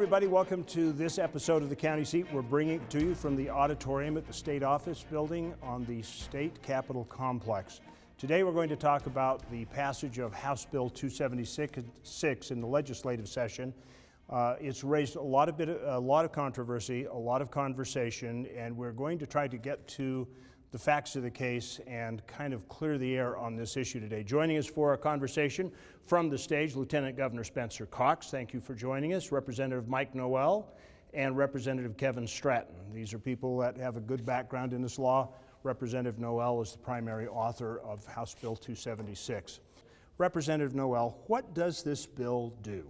everybody. Welcome to this episode of the County Seat. We're bringing it to you from the auditorium at the State Office Building on the State Capitol Complex. Today we're going to talk about the passage of House Bill 276 in the legislative session. It's raised a lot of controversy, a lot of conversation, and we're going to try to get to the facts of the case and kind of clear the air on this issue today. Joining us for a conversation from the stage, Lieutenant Governor Spencer Cox. Thank you for joining us. Representative Mike Noel and Representative Kevin Stratton. These are people that have a good background in this law. Representative Noel is the primary author of House Bill 276. Representative Noel, what does this bill do?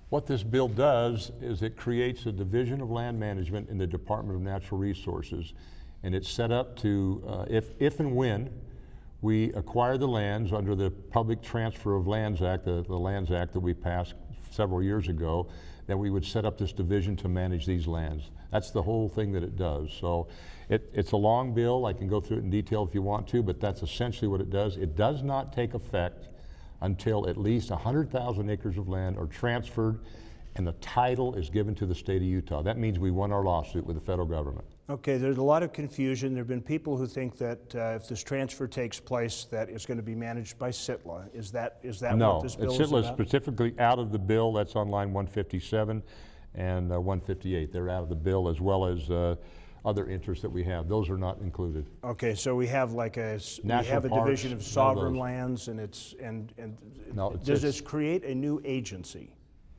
What this bill does is it creates a division of land management in the Department of Natural Resources. And it's set up to, if and when we acquire the lands under the Public Transfer of Lands Act, the Lands Act that we passed several years ago, then we would set up this division to manage these lands. That's the whole thing that it does. So it's a long bill. I can go through it in detail if you want to, but that's essentially what it does. It does not take effect until at least 100,000 acres of land are transferred and the title is given to the state of Utah. That means we won our lawsuit with the federal government. Okay, there's a lot of confusion. There have been people who think that if this transfer takes place, that it's going to be managed by SITLA. Is that no, what this bill is about? No, SITLA is specifically out of the bill. That's on line 157 and 158. They're out of the bill, as well as other interests that we have. Those are not included. Okay, so we have like a division of sovereign lands, and does this create a new agency?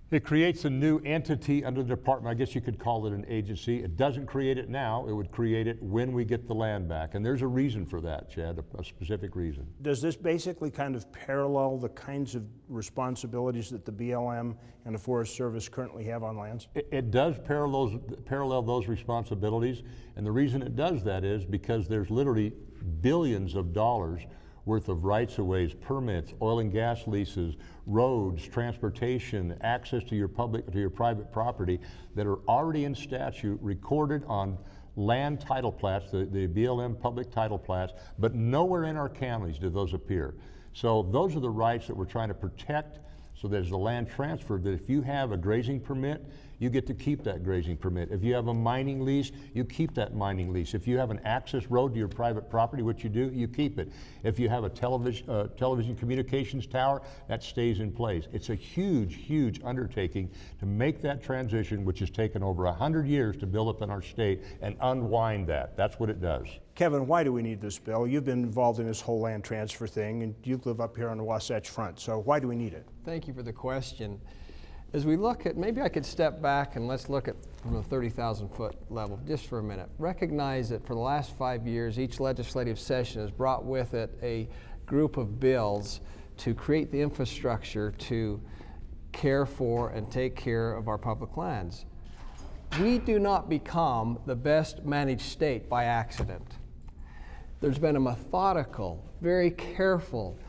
It creates a new entity under the department. I guess you could call it an agency. It doesn't create it now. It would create it when we get the land back. And there's a reason for that, Chad, a specific reason. Does this basically kind of parallel the kinds of responsibilities that the BLM and the Forest Service currently have on lands? It does parallel those responsibilities. And the reason it does that is because there's literally billions of dollars worth of rights-of-ways, permits, oil and gas leases, roads, transportation, access to your private property that are already in statute, recorded on land title plats, the BLM public title plats, but nowhere in our counties do those appear. So those are the rights that we're trying to protect, so there's the land transfer, that if you have a grazing permit, you get to keep that grazing permit. If you have a mining lease, you keep that mining lease. If you have an access road to your private property, which you do, you keep it. If you have a television communications tower, that stays in place. It's a huge, huge undertaking to make that transition, which has taken over 100 years to build up in our state, and unwind that. That's what it does. Kevin, why do we need this bill? You've been involved in this whole land transfer thing, and you live up here on the Wasatch Front, so why do we need it? Thank you for the question. As we look at, maybe I could step back and let's look at from the 30,000 foot level just for a minute. Recognize that for the last 5 years, each legislative session has brought with it a group of bills to create the infrastructure to care for and take care of our public lands. We do not become the best managed state by accident. There's been a methodical, very careful,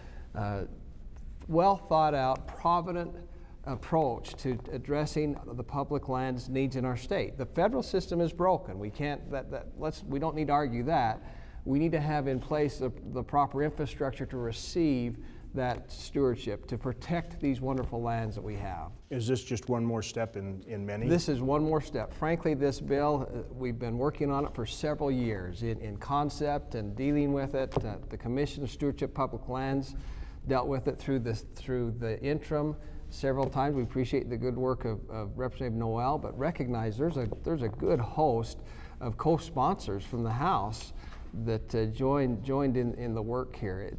well thought out, provident approach to addressing the public lands needs in our state. The federal system is broken. We can't, we don't need to argue that. We need to have in place the proper infrastructure to receive that stewardship, to protect these wonderful lands that we have. Is this just one more step in many? This is one more step. Frankly, this bill, we've been working on it for several years in concept and dealing with it. The Commission of Stewardship Public Lands dealt with it through the interim several times. We appreciate the good work of Representative Noel, but recognize there's a good host of co-sponsors from the House that joined in the work here.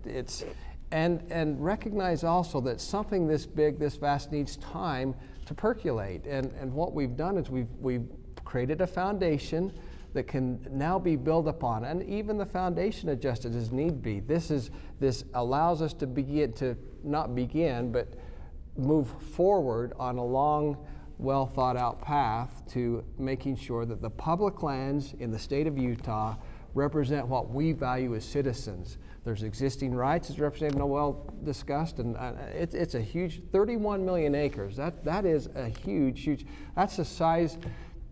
And recognize also that something this big, this vast needs time to percolate. And what we've done is we've created a foundation that can now be built upon, and even the foundation adjusted as need be. This allows us to move forward on a long, well thought out path to making sure that the public lands in the state of Utah represent what we value as citizens. There's existing rights, as Representative Noel discussed, and it's a huge 31 million acres. That is a huge, that's the size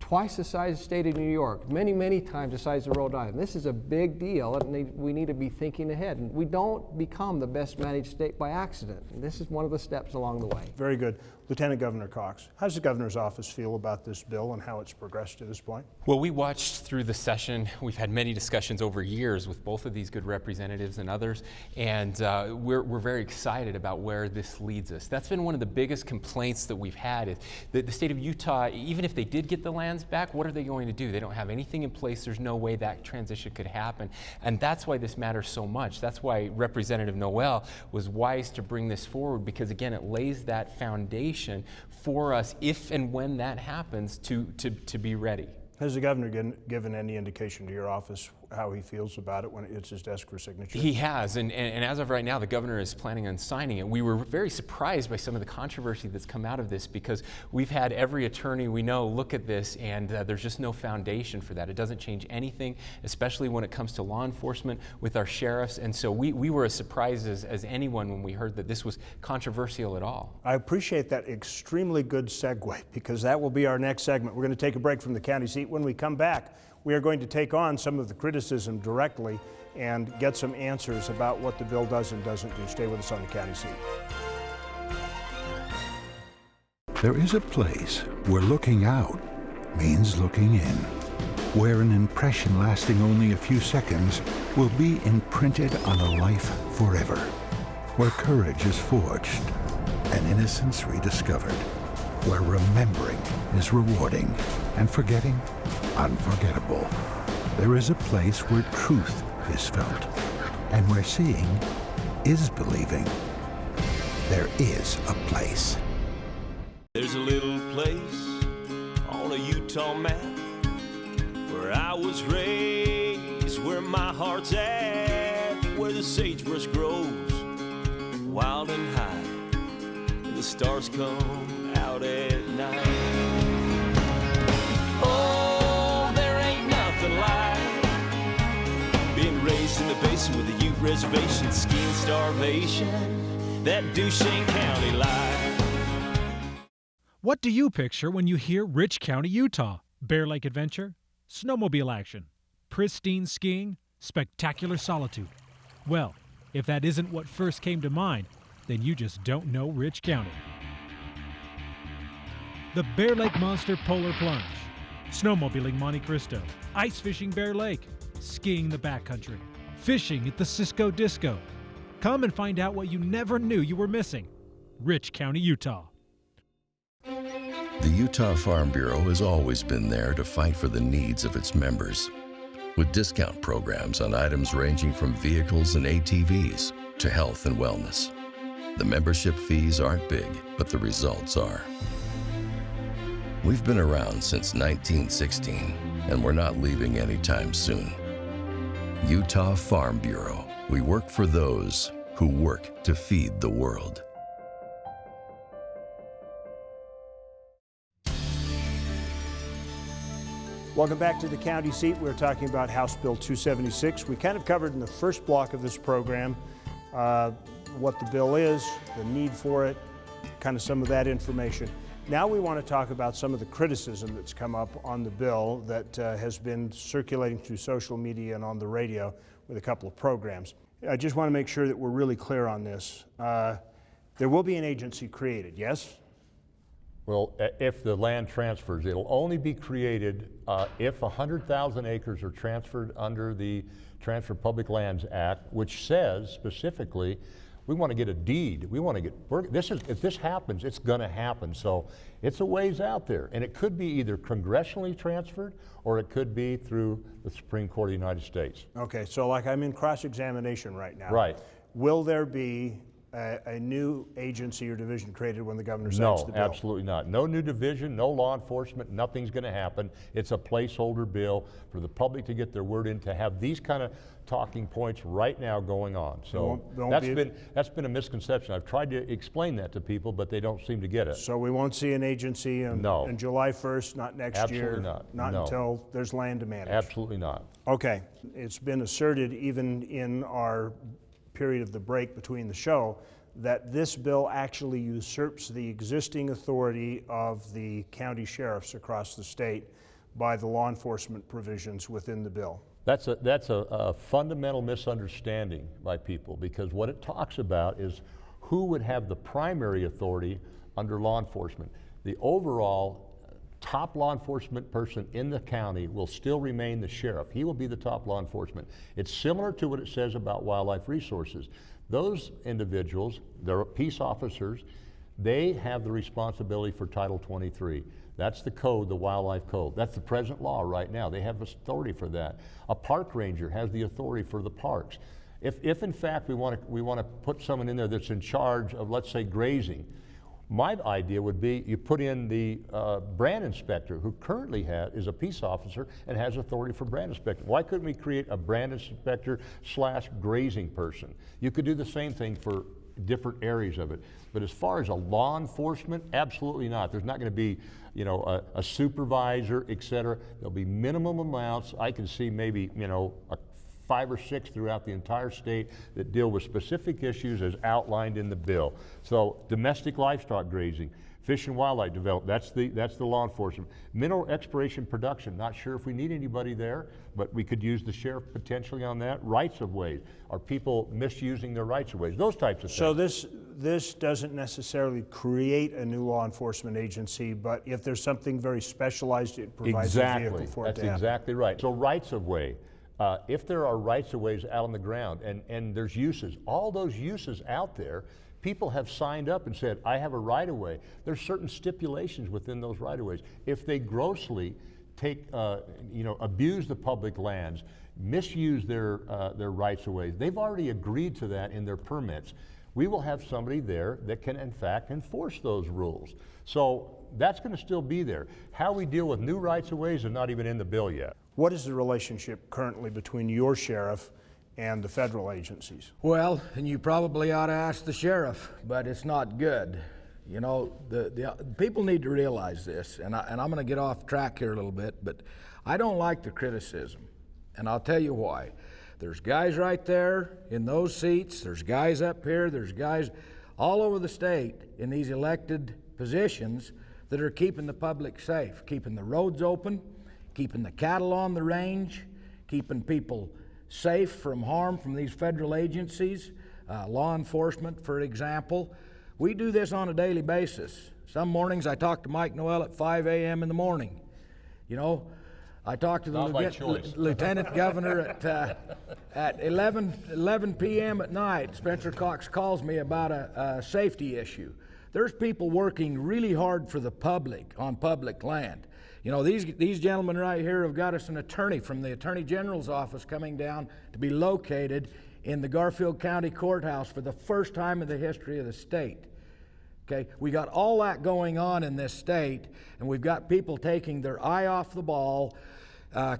twice the size of the state of New York, many, many times the size of Rhode Island. This is a big deal, and we need to be thinking ahead. And we don't become the best managed state by accident. And this is one of the steps along the way. Very good. Lieutenant Governor Cox, how does the governor's office feel about this bill and how it's progressed to this point? Well, we watched through the session. We've had many discussions over years with both of these good representatives and others, and we're very excited about where this leads us. That's been one of the biggest complaints that we've had, is that the state of Utah, even if they did get the lands back, what are they going to do? They don't have anything in place. There's no way that transition could happen, and that's why this matters so much. That's why Representative Noel was wise to bring this forward, because again, it lays that foundation for us, if and when that happens, to be ready. Has the governor given any indication to your office how he feels about it when it hits his desk for signature? He has, and as of right now, the governor is planning on signing it. We were very surprised by some of the controversy that's come out of this, because we've had every attorney we know look at this, and there's just no foundation for that. It doesn't change anything, especially when it comes to law enforcement with our sheriffs, and so we were as surprised as anyone when we heard that this was controversial at all. I appreciate that extremely good segue, because that will be our next segment. We're going to take a break from the county seat. When we come back, we are going to take on some of the criticism directly and get some answers about what the bill does and doesn't do. Stay with us on the county seat. There is a place where looking out means looking in, where an impression lasting only a few seconds will be imprinted on a life forever, where courage is forged and innocence rediscovered, where remembering is rewarding and forgetting unforgettable. There is a place where truth is felt and where seeing is believing. There is a place. There's a little place on a Utah map where I was raised, where my heart's at, where the sagebrush grows wild and high, and the stars come out at night. Oh, there ain't nothing like being raised in the basin with a Ute reservation, skiing starvation, that Duchesne County life. What do you picture when you hear Rich County, Utah? Bear Lake adventure, snowmobile action, pristine skiing, spectacular solitude. Well, if that isn't what first came to mind, then you just don't know Rich County. The Bear Lake Monster Polar Plunge, snowmobiling Monte Cristo, ice fishing Bear Lake, skiing the backcountry, fishing at the Cisco Disco. Come and find out what you never knew you were missing. Rich County, Utah. The Utah Farm Bureau has always been there to fight for the needs of its members, with discount programs on items ranging from vehicles and ATVs to health and wellness. The membership fees aren't big, but the results are. We've been around since 1916, and we're not leaving anytime soon. Utah Farm Bureau. We work for those who work to feed the world. Welcome back to the county seat. We're talking about House Bill 276. We kind of covered in the first block of this program what the bill is, the need for it, kind of some of that information. Now we want to talk about some of the criticism that's come up on the bill that has been circulating through social media and on the radio with a couple of programs. I just want to make sure that we're really clear on this. There will be an agency created, yes? Well, if the land transfers, it'll only be created if 100,000 acres are transferred under the Transfer Public Lands Act, which says specifically, we want to get a deed. We want to get, if this happens, it's going to happen. So it's a ways out there. And it could be either congressionally transferred or it could be through the Supreme Court of the United States. Okay, so like I'm in cross-examination right now. Right. Will there be a new agency or division created when the governor signs the bill? No, absolutely not. No new division, no law enforcement, nothing's going to happen. It's a placeholder bill for the public to get their word in, to have these kind of talking points right now going on. So that's been a misconception. I've tried to explain that to people, but they don't seem to get it. So we won't see an agency on July 1st, not next year? Absolutely not. Not until there's land to manage? Absolutely not. Okay. It's been asserted even in our period of the break between the show that this bill actually usurps the existing authority of the county sheriffs across the state by the law enforcement provisions within the bill? That's a fundamental misunderstanding by people, because what it talks about is who would have the primary authority under law enforcement. The overall top law enforcement person in the county will still remain the sheriff. He will be the top law enforcement. It's similar to what it says about wildlife resources. Those individuals, they're peace officers, they have the responsibility for Title 23. That's the code, the wildlife code. That's the present law right now. They have authority for that. A park ranger has the authority for the parks. If in fact we want to put someone in there that's in charge of, let's say, grazing, my idea would be you put in the brand inspector, who currently is a peace officer and has authority for brand inspection. Why couldn't we create a brand inspector / grazing person? You could do the same thing for different areas of it. But as far as a law enforcement, absolutely not. There's not going to be, you know, a supervisor, et cetera. There'll be minimum amounts. I can see maybe, you know, 5 or 6 throughout the entire state that deal with specific issues as outlined in the bill. So domestic livestock grazing, fish and wildlife development, that's the law enforcement. Mineral exploration production, not sure if we need anybody there, but we could use the sheriff potentially on that. Rights of ways, are people misusing their rights of ways, those types of things. So this doesn't necessarily create a new law enforcement agency, but if there's something very specialized, it provides a vehicle for it to happen. That's exactly right. So rights of way. If there are rights of ways out on the ground and there's uses, all those uses out there, people have signed up and said, I have a right of way. There's certain stipulations within those right of ways. If they grossly abuse the public lands, misuse their rights of ways, they've already agreed to that in their permits. We will have somebody there that can in fact enforce those rules. So that's going to still be there. How we deal with new rights of ways is not even in the bill yet. What is the relationship currently between your sheriff and the federal agencies? Well, and you probably ought to ask the sheriff, but it's not good. You know, the people need to realize this, and I'm going to get off track here a little bit, but I don't like the criticism, and I'll tell you why. There's guys right there in those seats, there's guys up here, there's guys all over the state in these elected positions that are keeping the public safe, keeping the roads open, keeping the cattle on the range, keeping people safe from harm from these federal agencies, law enforcement, for example. We do this on a daily basis. Some mornings I talk to Mike Noel at 5 a.m. in the morning. You know, I talk to the lieutenant governor at 11 p.m. at night. Spencer Cox calls me about a safety issue. There's people working really hard for the public on public land. You know, these gentlemen right here have got us an attorney from the Attorney General's office coming down to be located in the Garfield County Courthouse for the first time in the history of the state. Okay, we got all that going on in this state, and we've got people taking their eye off the ball,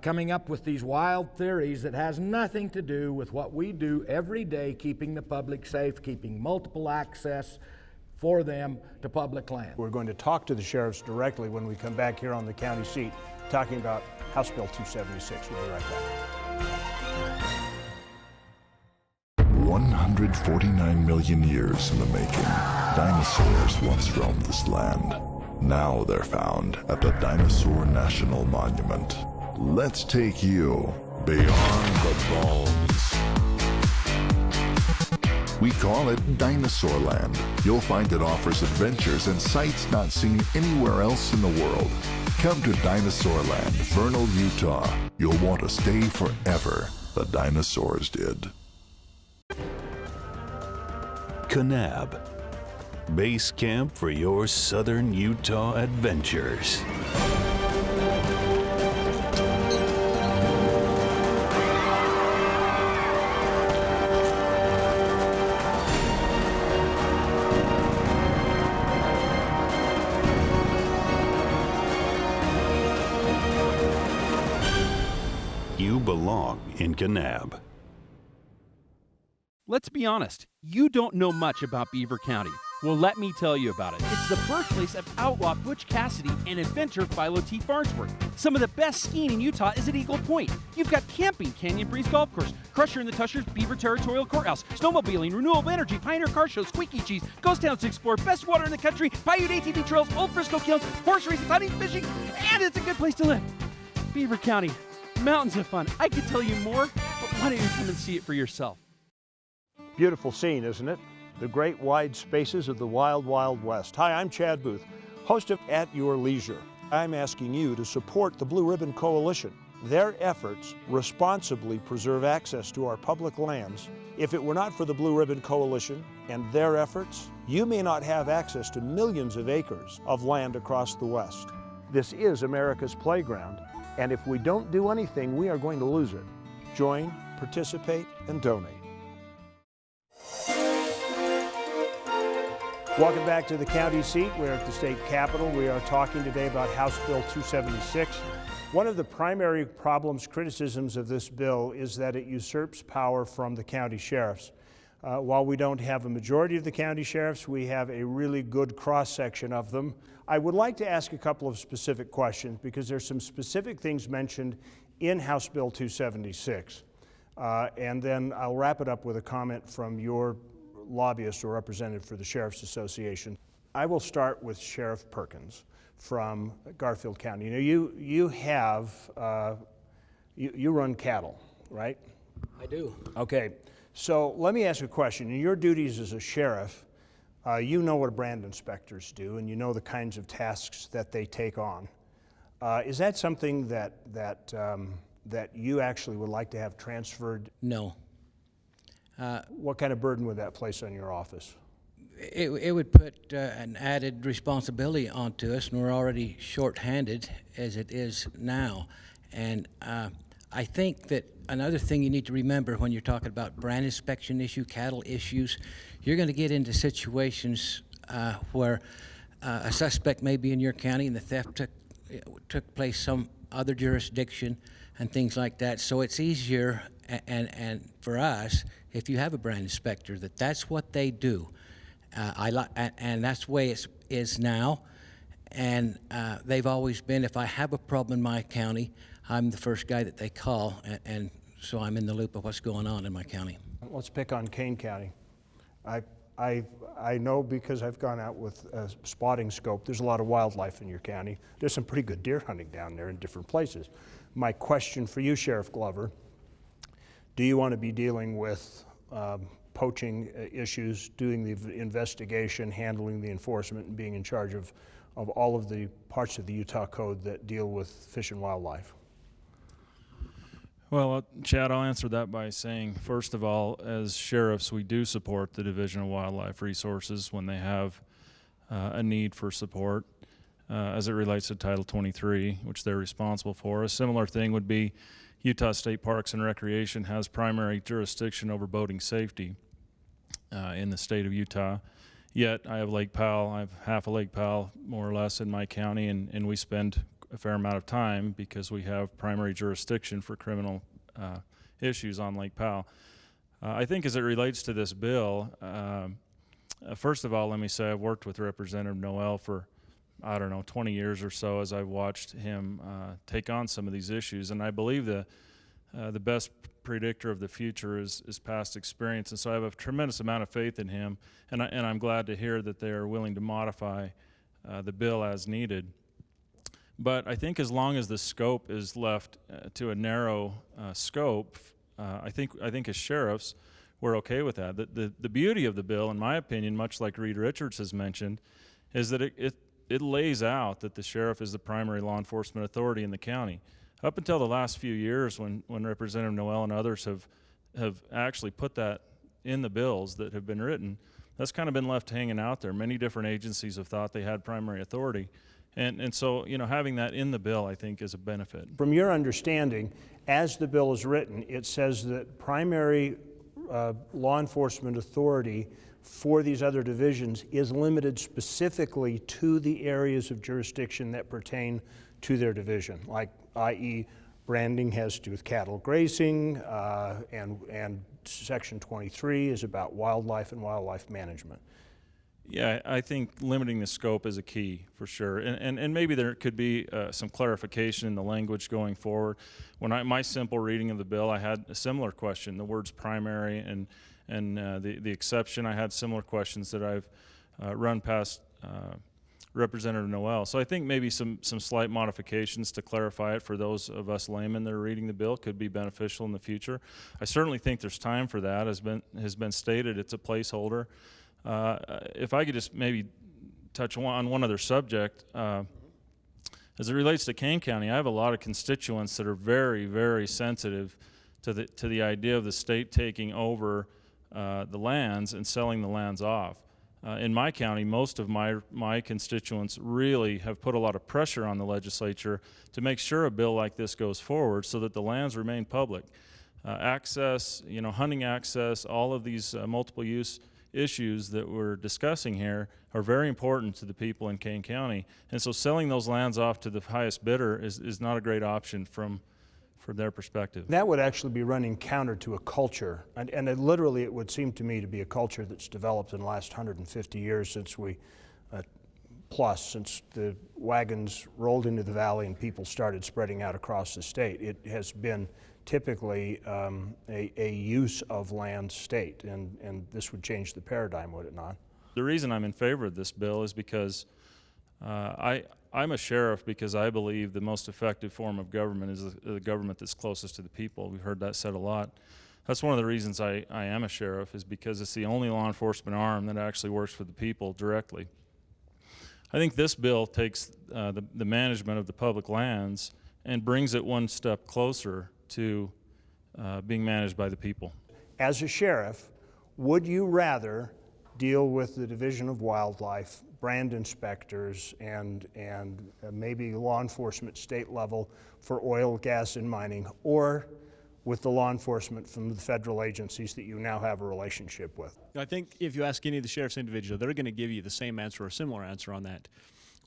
coming up with these wild theories that has nothing to do with what we do every day, keeping the public safe, keeping multiple access for them to public land. We're going to talk to the sheriffs directly when we come back here on the county seat, talking about House Bill 276. We'll be right back. 149 million years in the making, dinosaurs once roamed this land. Now they're found at the Dinosaur National Monument. Let's take you beyond the bones. We call it Dinosaur Land. You'll find it offers adventures and sights not seen anywhere else in the world. Come to Dinosaur Land, Vernal, Utah. You'll want to stay forever. The dinosaurs did. Kanab, base camp for your southern Utah adventures. You belong in Kanab. Let's be honest, you don't know much about Beaver County. Well, let me tell you about it. It's the birthplace of outlaw Butch Cassidy and inventor Philo T. Farnsworth. Some of the best skiing in Utah is at Eagle Point. You've got camping, Canyon Breeze Golf Course, Crusher and the Tushers, Beaver Territorial Courthouse, snowmobiling, renewable energy, Pioneer Car Show, Squeaky Cheese, ghost towns to explore, best water in the country, Paiute ATV trails, Old Frisco Kilns, horse races, hunting, fishing, and it's a good place to live. Beaver County, mountains of fun. I could tell you more, but why don't you come and see it for yourself? Beautiful scene, isn't it? The great wide spaces of the wild, wild West. Hi, I'm Chad Booth, host of At Your Leisure. I'm asking you to support the Blue Ribbon Coalition. Their efforts responsibly preserve access to our public lands. If it were not for the Blue Ribbon Coalition and their efforts, you may not have access to millions of acres of land across the West. This is America's playground, and if we don't do anything, we are going to lose it. Join, participate, and donate. Welcome back to the county seat. We're at the state capitol. We are talking today about House Bill 276. One of the primary problems, criticisms of this bill is that it usurps power from the county sheriffs. While we don't have a majority of the county sheriffs, we have a really good cross-section of them. I would like to ask a couple of specific questions because there's some specific things mentioned in House Bill 276. And then I'll wrap it up with a comment from your lobbyist or representative for the Sheriff's Association. I will start with Sheriff Perkins from Garfield County. You know, you run cattle, right? I do. Okay, so let me ask you a question. In your duties as a sheriff, you know what brand inspectors do, and you know the kinds of tasks that they take on. Is that something that you actually would like to have transferred? No. What kind of burden would that place on your office? It would put an added responsibility onto us, and we're already short-handed as it is now. And I think that another thing you need to remember when you're talking about brand inspection issue, cattle issues, you're going to get into situations where a suspect may be in your county and the theft took place some other jurisdiction and things like that. So it's easier and for us, if you have a brand inspector, that's what they do. And that's the way it is now. And they've always been, if I have a problem in my county, I'm the first guy that they call, and so I'm in the loop of what's going on in my county. Let's pick on Kane County. I know because I've gone out with a spotting scope, there's a lot of wildlife in your county. There's some pretty good deer hunting down there in different places. My question for you, Sheriff Glover, do you want to be dealing with poaching issues, doing the investigation, handling the enforcement, and being in charge of all of the parts of the Utah Code that deal with fish and wildlife? Well, Chad, I'll answer that by saying, first of all, as sheriffs, we do support the Division of Wildlife Resources when they have a need for support as it relates to Title 23, which they're responsible for. A similar thing would be Utah State Parks and Recreation has primary jurisdiction over boating safety in the state of Utah. Yet I have Lake Powell, I have half of Lake Powell more or less in my county, and we spend a fair amount of time because we have primary jurisdiction for criminal issues on Lake Powell. I think as it relates to this bill, first of all, let me say I've worked with Representative Noel for, I don't know, 20 years or so as I've watched him take on some of these issues, and I believe the best predictor of the future is past experience, and so I have a tremendous amount of faith in him, and I'm glad to hear that they are willing to modify the bill as needed. But I think as long as the scope is left to a narrow scope, I think as sheriffs, we're okay with that. The beauty of the bill, in my opinion, much like Reed Richards has mentioned, is that it lays out that the sheriff is the primary law enforcement authority in the county. Up until the last few years when Representative Noel and others have actually put that in the bills that have been written, that's kind of been left hanging out there. Many different agencies have thought they had primary authority. And so, you know, having that in the bill, I think, is a benefit. From your understanding, as the bill is written, it says that primary law enforcement authority for these other divisions is limited specifically to the areas of jurisdiction that pertain to their division, like i.e. branding has to do with cattle grazing, and Section 23 is about wildlife and wildlife management. Yeah, I think limiting the scope is a key for sure, and maybe there could be some clarification in the language going forward. When my simple reading of the bill, I had a similar question, the words primary and the exception. I had similar questions that I've run past Representative Noel. So I think maybe some slight modifications to clarify it for those of us laymen that are reading the bill could be beneficial in the future. I certainly think there's time for that. As has been stated, it's a placeholder. If I could just maybe touch on one other subject, as it relates to Kane County, I have a lot of constituents that are very, very sensitive to the idea of the state taking over the lands and selling the lands off. In my county, most of my constituents really have put a lot of pressure on the legislature to make sure a bill like this goes forward so that the lands remain public. Access, hunting access, all of these multiple use issues that we're discussing here are very important to the people in Kane County. And so selling those lands off to the highest bidder is not a great option from their perspective. That would actually be running counter to a culture, and literally it would seem to me to be a culture that's developed in the last 150 years since since the wagons rolled into the valley and people started spreading out across the state. It has been typically a use of land state, and this would change the paradigm, would it not? The reason I'm in favor of this bill is because I'm a sheriff because I believe the most effective form of government is the government that's closest to the people. We've heard that said a lot. That's one of the reasons I am a sheriff, is because it's the only law enforcement arm that actually works for the people directly. I think this bill takes the management of the public lands and brings it one step closer to being managed by the people. As a sheriff, would you rather deal with the Division of Wildlife, brand inspectors, and maybe law enforcement state level for oil, gas, and mining, or with the law enforcement from the federal agencies that you now have a relationship with? I think if you ask any of the sheriffs individually, they're going to give you the same answer or a similar answer on that.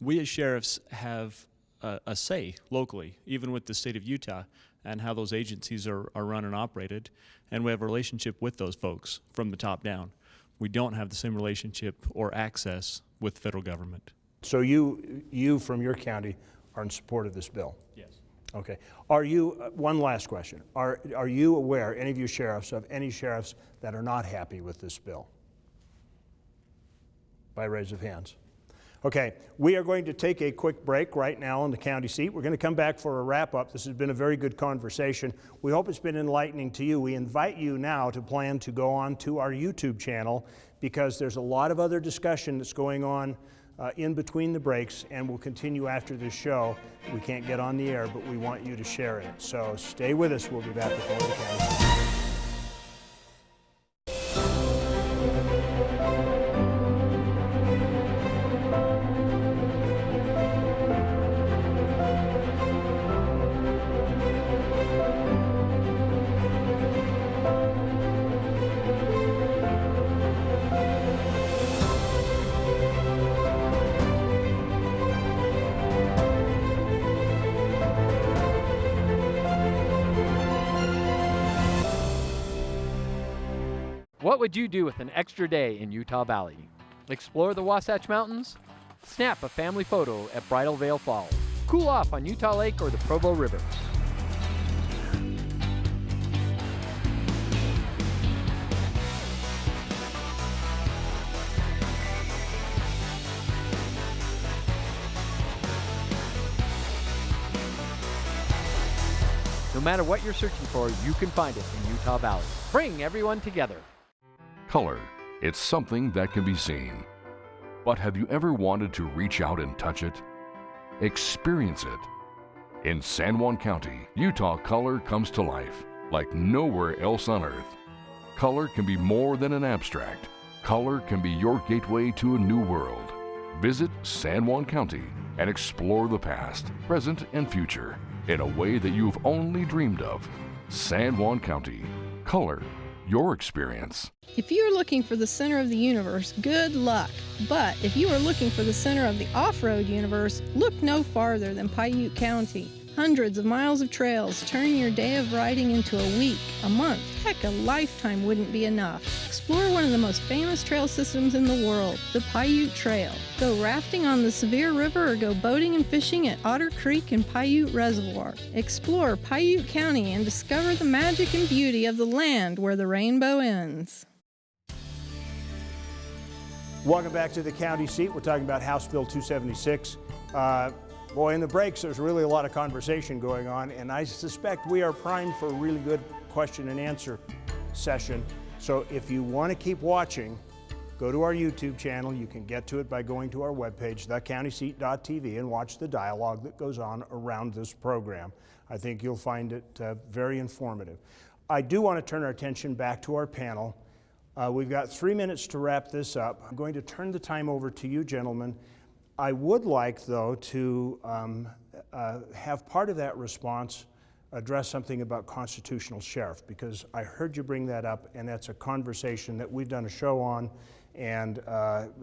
We as sheriffs have a say locally, even with the state of Utah, and how those agencies are run and operated, and we have a relationship with those folks from the top down. We don't have the same relationship or access with the federal government. So you from your county are in support of this bill? Yes. Okay. Are you, one last question, are you aware, any of you sheriffs, of any sheriffs that are not happy with this bill? By raise of hands. Okay, we are going to take a quick break right now on the county seat. We're going to come back for a wrap-up. This has been a very good conversation. We hope it's been enlightening to you. We invite you now to plan to go on to our YouTube channel, because there's a lot of other discussion that's going on in between the breaks, and we'll continue after this show. We can't get on the air, but we want you to share it. So stay with us. We'll be back with more of the county seat. What would you do with an extra day in Utah Valley? Explore the Wasatch Mountains? Snap a family photo at Bridal Veil Falls. Cool off on Utah Lake or the Provo River. No matter what you're searching for, you can find it in Utah Valley. Bring everyone together. Color. It's something that can be seen. But have you ever wanted to reach out and touch it? Experience it. In San Juan County, Utah, color comes to life like nowhere else on earth. Color can be more than an abstract. Color can be your gateway to a new world. Visit San Juan County and explore the past, present, and future in a way that you've only dreamed of. San Juan County. Color your experience. If you are looking for the center of the universe, good luck. But if you are looking for the center of the off-road universe, look no farther than Paiute County. Hundreds of miles of trails turn your day of riding into a week, a month, heck, a lifetime wouldn't be enough. Explore one of the most famous trail systems in the world, the Paiute Trail. Go rafting on the Sevier River or go boating and fishing at Otter Creek and Paiute Reservoir. Explore Paiute County and discover the magic and beauty of the land where the rainbow ends. Welcome back to the county seat. We're talking about House Bill 276. Boy, in the breaks, there's really a lot of conversation going on, and I suspect we are primed for a really good question and answer session. So if you want to keep watching, go to our YouTube channel. You can get to it by going to our webpage, thecountyseat.tv, and watch the dialogue that goes on around this program. I think you'll find it very informative. I do want to turn our attention back to our panel. We've got 3 minutes to wrap this up. I'm going to turn the time over to you, gentlemen. I would like, though, to have part of that response address something about constitutional sheriff, because I heard you bring that up, and that's a conversation that we've done a show on and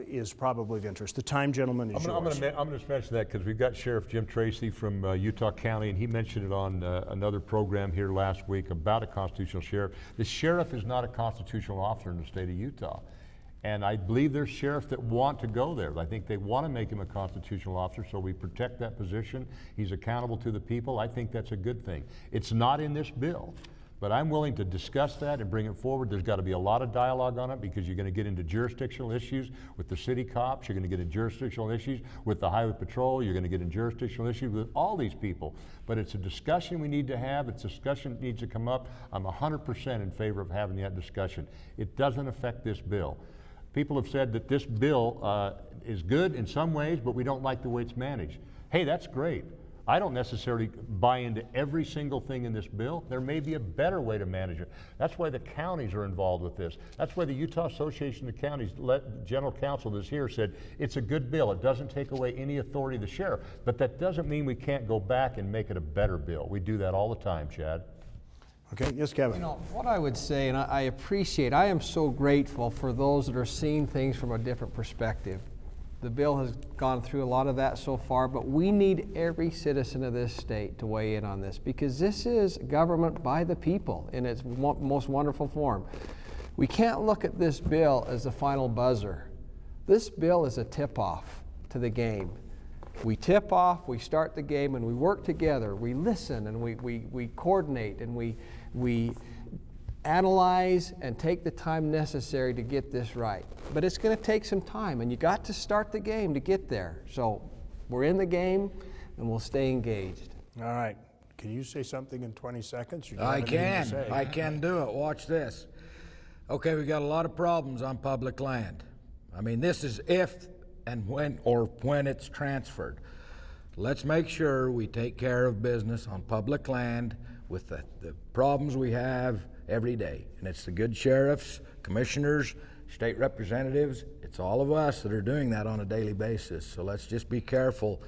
is probably of interest. The time, gentlemen, is yours. I'm going to mention that because we've got Sheriff Jim Tracy from Utah County, and he mentioned it on another program here last week about a constitutional sheriff. The sheriff is not a constitutional officer in the state of Utah. And I believe there's sheriffs that want to go there. I think they want to make him a constitutional officer, so we protect that position. He's accountable to the people. I think that's a good thing. It's not in this bill, but I'm willing to discuss that and bring it forward. There's got to be a lot of dialogue on it because you're going to get into jurisdictional issues with the city cops. You're going to get into jurisdictional issues with the highway patrol. You're going to get in jurisdictional issues with all these people. But it's a discussion we need to have. It's a discussion that needs to come up. I'm 100% in favor of having that discussion. It doesn't affect this bill. People have said that this bill is good in some ways, but we don't like the way it's managed. Hey, that's great. I don't necessarily buy into every single thing in this bill. There may be a better way to manage it. That's why the counties are involved with this. That's why the Utah Association of Counties General Counsel that's here said it's a good bill. It doesn't take away any authority of the sheriff, but that doesn't mean we can't go back and make it a better bill. We do that all the time, Chad. Okay, yes, Kevin. You know, what I would say, and I am so grateful for those that are seeing things from a different perspective. The bill has gone through a lot of that so far, but we need every citizen of this state to weigh in on this because this is government by the people in its most wonderful form. We can't look at this bill as the final buzzer. This bill is a tip-off to the game. We tip off, we start the game, and we work together. We listen, and we coordinate, and we analyze and take the time necessary to get this right. But it's going to take some time, and you got to start the game to get there. So we're in the game, and we'll stay engaged. All right. Can you say something in 20 seconds? I can do it. Watch this. Okay, we got a lot of problems on public land. I mean, this is if and when it's transferred. Let's make sure we take care of business on public land with the problems we have every day. And it's the good sheriffs, commissioners, state representatives, it's all of us that are doing that on a daily basis. So let's just be careful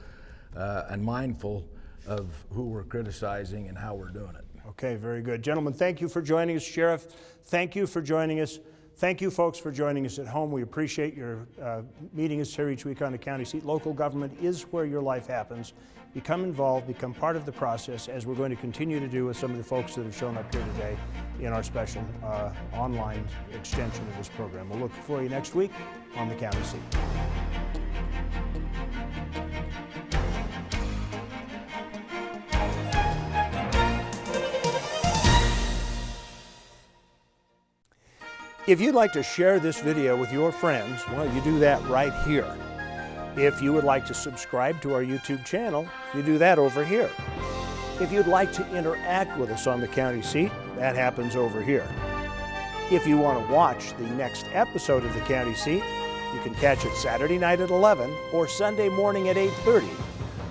and mindful of who we're criticizing and how we're doing it. Okay, very good. Gentlemen, thank you for joining us. Sheriff, thank you for joining us. Thank you, folks, for joining us at home. We appreciate your meeting us here each week on the county seat. Local government is where your life happens. Become involved, become part of the process, as we're going to continue to do with some of the folks that have shown up here today in our special online extension of this program. We'll look for you next week on the county seat. If you'd like to share this video with your friends, well, you do that right here. If you would like to subscribe to our YouTube channel, you do that over here. If you'd like to interact with us on the county seat, that happens over here. If you want to watch the next episode of the county seat, you can catch it Saturday night at 11 or Sunday morning at 8:30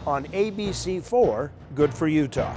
on ABC4 Good for Utah.